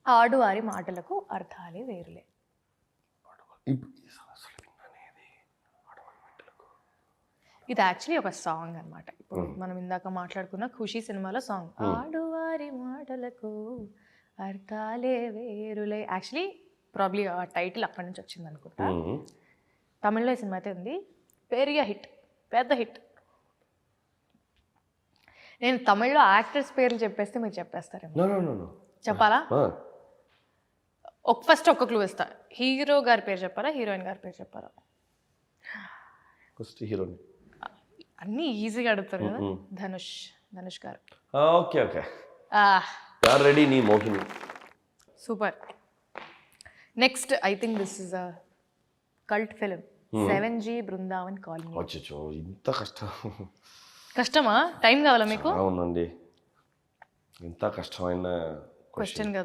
ఆడువారి మాటలకు అర్థాలే వేరులే. ఇది యాక్చువల్లీ ఒక సాంగ్ అనమాట. ఇప్పుడు మనం ఇందాక మాట్లాడుకున్న ఖుషి సినిమాలో సాంగ్ ఆడువారి మాటలకు అర్థాలే వేరులే. యాక్చువల్లీ ప్రాబ్లీ ఆ టైటిల్ అక్కడి నుంచి వచ్చింది అనుకుంటా. తమిళ్లో ఈ సినిమా అయితే ఉంది, పెద్ద హిట్. నేను తమిళ్లో యాక్టర్స్ పేర్లు చెప్పేస్తే మీరు చెప్పేస్తారేమో. చెప్పాలా? ఫస్ట్ ఒక్క క్లూ ఇస్తా. హీరో గారి పేరు చెప్పారా, హీరోయిన్ గారి పేరు చెప్పారా? First heroine. అన్నీ ఈజీగా అడుగుతారు కదా. ధనుష్ గారు. ఓకే ఓకే, రెడీ నీ Mohini. Super. Next I think this is a cult film, 7G Brindavan colony. అచ్చచ్చో, ఇంత కష్టమా? టైం కావాలా మీకు? అవునండి, ఇంత కష్టమైన క్వశ్చన్ కదా.